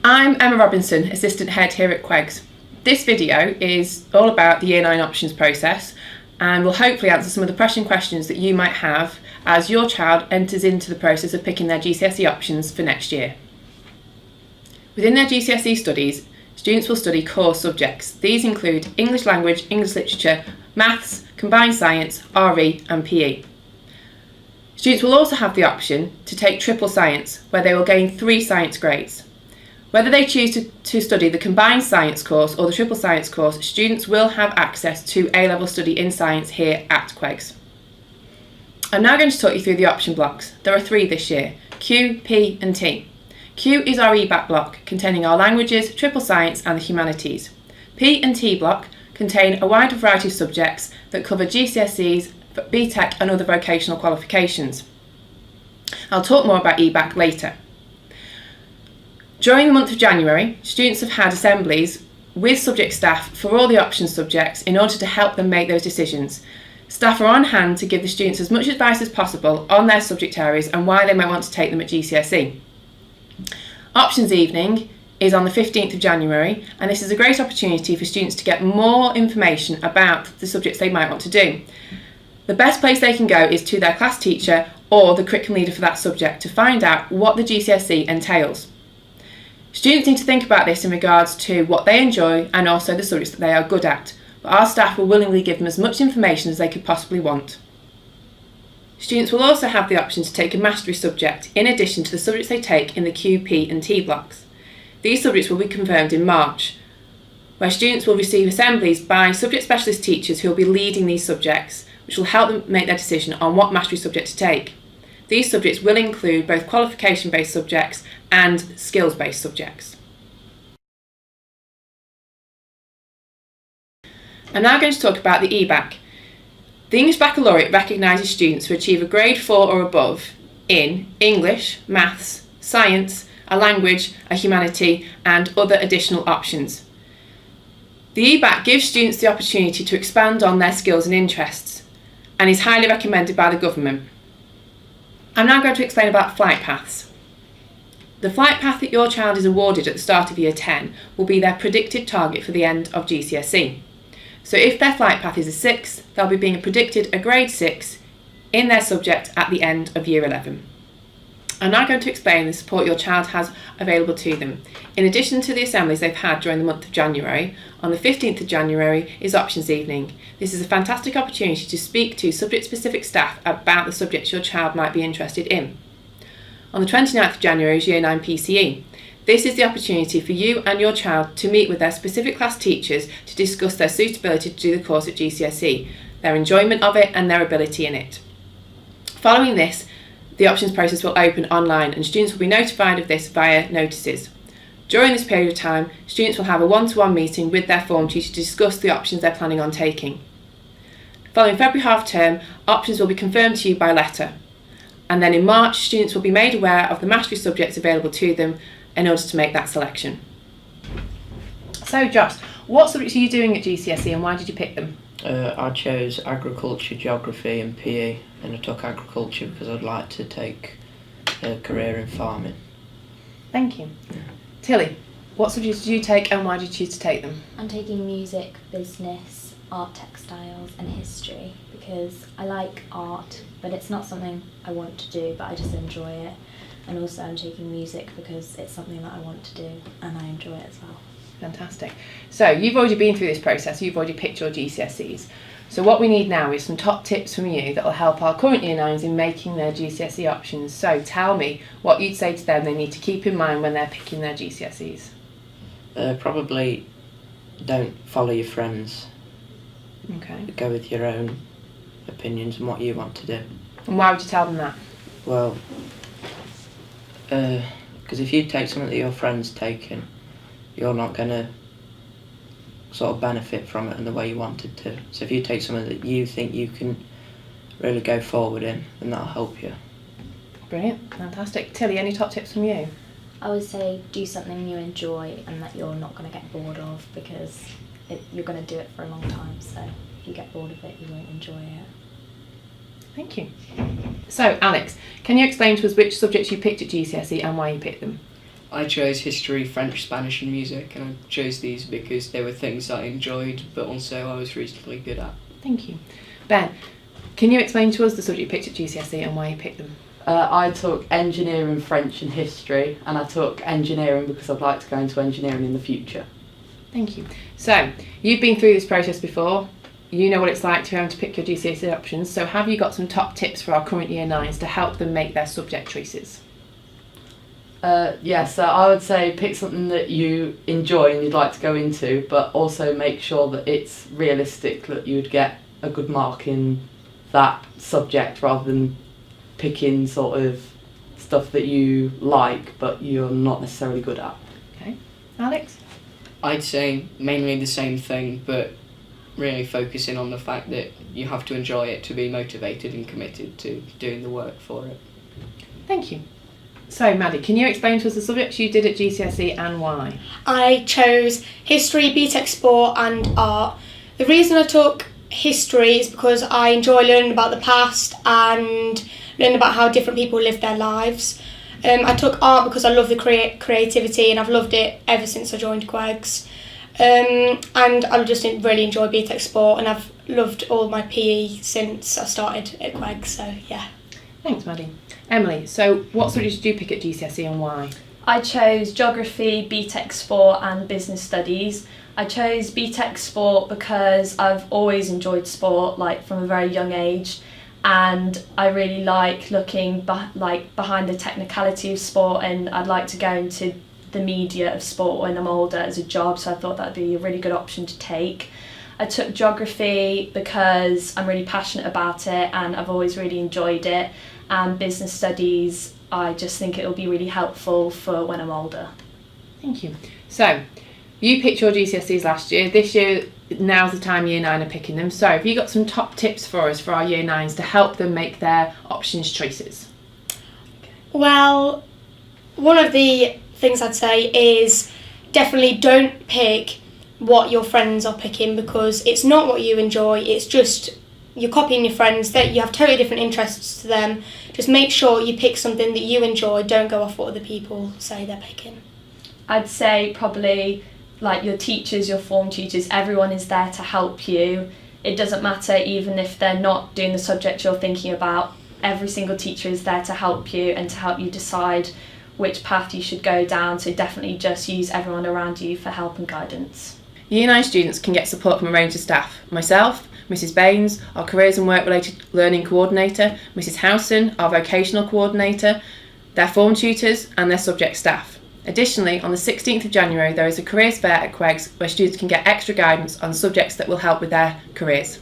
I'm Emma Robinson, Assistant Head here at QEGS. This video is all about the Year 9 options process and will hopefully answer some of the pressing questions that you might have as your child enters into the process of picking their GCSE options for next year. Within their GCSE studies, students will study core subjects. These include English language, English literature, maths, combined science, RE and PE. Students will also have the option to take triple science, where they will gain 3 science grades. Whether they choose to study the combined science course or the triple science course, students will have access to A-level study in science here at QEGS. I'm now going to talk you through the option blocks. There are 3 this year: Q, P and T. Q is our EBAC block, containing our languages, triple science and the humanities. P and T block contain a wide variety of subjects that cover GCSEs, BTEC and other vocational qualifications. I'll talk more about EBAC later. During the month of January, students have had assemblies with subject staff for all the option subjects in order to help them make those decisions. Staff are on hand to give the students as much advice as possible on their subject areas and why they might want to take them at GCSE. Options evening is on the 15th of January, and this is a great opportunity for students to get more information about the subjects they might want to do. The best place they can go is to their class teacher or the curriculum leader for that subject to find out what the GCSE entails. Students need to think about this in regards to what they enjoy and also the subjects that they are good at, but our staff will willingly give them as much information as they could possibly want. Students will also have the option to take a mastery subject in addition to the subjects they take in the Q, P and T blocks. These subjects will be confirmed in March, where students will receive assemblies by subject specialist teachers who will be leading these subjects, which will help them make their decision on what mastery subject to take. These subjects will include both qualification-based subjects and skills-based subjects. I'm now going to talk about the EBAC. The English Baccalaureate recognises students who achieve a grade 4 or above in English, maths, science, a language, a humanity and other additional options. The EBAC gives students the opportunity to expand on their skills and interests and is highly recommended by the government. I'm now going to explain about flight paths. The flight path that your child is awarded at the start of Year 10 will be their predicted target for the end of GCSE. So if their flight path is a 6, they'll be being predicted a grade 6 in their subject at the end of Year 11. I'm now going to explain the support your child has available to them. In addition to the assemblies they've had during the month of January, on the 15th of January is options evening. This is a fantastic opportunity to speak to subject-specific staff about the subjects your child might be interested in. On the 29th of January is Year 9 PCE. This is the opportunity for you and your child to meet with their specific class teachers to discuss their suitability to do the course at GCSE, their enjoyment of it and their ability in it. Following this, the options process will open online and students will be notified of this via notices. During this period of time, students will have a one-to-one meeting with their form tutor to discuss the options they're planning on taking. Following February half term, options will be confirmed to you by letter. And then in March, students will be made aware of the mastery subjects available to them in order to make that selection. So Josh, what subjects are you doing at GCSE and why did you pick them? I chose agriculture, geography and PE, and I took agriculture because I'd like to take a career in farming. Thank you. Tilly, what subjects did you take and why did you choose to take them? I'm taking music, business, art textiles and history because I like art, but it's not something I want to do, but I just enjoy it. And also I'm taking music because it's something that I want to do and I enjoy it as well. Fantastic. So you've already been through this process, you've already picked your GCSEs. So what we need now is some top tips from you that will help our current Year 9s in making their GCSE options. So tell me what you'd say to them they need to keep in mind when they're picking their GCSEs. Probably don't follow your friends. Okay. Go with your own opinions and what you want to do. And why would you tell them that? Well, because if you take something that your friend's taking, you're not going to sort of benefit from it in the way you wanted to. So if you take something that you think you can really go forward in, then that'll help you. Brilliant, fantastic. Tilly, any top tips from you? I would say do something you enjoy and that you're not going to get bored of because you're going to do it for a long time, so if you get bored of it you won't enjoy it. Thank you. So Alex, can you explain to us which subjects you picked at GCSE and why you picked them? I chose history, French, Spanish and music, and I chose these because they were things that I enjoyed but also I was reasonably good at. Thank you. Ben, can you explain to us the subject you picked at GCSE and why you picked them? I took engineering, French and history, and I took engineering because I'd like to go into engineering in the future. Thank you. So, you've been through this process before. You know what it's like to have to pick your GCSE options. So, have you got some top tips for our current Year 9s to help them make their subject choices? So I would say pick something that you enjoy and you'd like to go into, but also make sure that it's realistic that you would get a good mark in that subject rather than picking sort of stuff that you like but you're not necessarily good at. Okay. Alex? I'd say mainly the same thing, but really focusing on the fact that you have to enjoy it to be motivated and committed to doing the work for it. Thank you. So, Maddie, can you explain to us the subjects you did at GCSE and why? I chose history, BTEC sport and art. The reason I took history is because I enjoy learning about the past and learning about how different people live their lives. I took art because I love the creativity and I've loved it ever since I joined QEGS. And I just really enjoy BTEC sport and I've loved all my PE since I started at QEGS, so yeah. Thanks, Maddie. Emily, so what subjects did you pick at GCSE and why? I chose geography, BTEC sport and business studies. I chose BTEC sport because I've always enjoyed sport, like from a very young age, and I really like looking behind the technicality of sport, and I'd like to go into the media of sport when I'm older as a job, so I thought that'd be a really good option to take. I took geography because I'm really passionate about it and I've always really enjoyed it, and business studies, I just think it'll be really helpful for when I'm older. Thank you. So, you picked your GCSEs last year. This year, now's the time Year 9 are picking them. So, have you got some top tips for us for our Year 9s to help them make their options choices? Well, one of the things I'd say is definitely don't pick what your friends are picking because it's not what you enjoy, it's just you're copying your friends, that you have totally different interests to them. Just make sure you pick something that you enjoy, don't go off what other people say they're picking. I'd say probably like your teachers, your form tutors, everyone is there to help you. It doesn't matter even if they're not doing the subject you're thinking about, every single teacher is there to help you and to help you decide which path you should go down, so definitely just use everyone around you for help and guidance. Year 9 students can get support from a range of staff. Myself, Mrs Baines, our Careers and Work Related Learning Coordinator, Mrs Howson, our Vocational Coordinator, their form tutors and their subject staff. Additionally, on the 16th of January there is a careers fair at QEGS where students can get extra guidance on subjects that will help with their careers.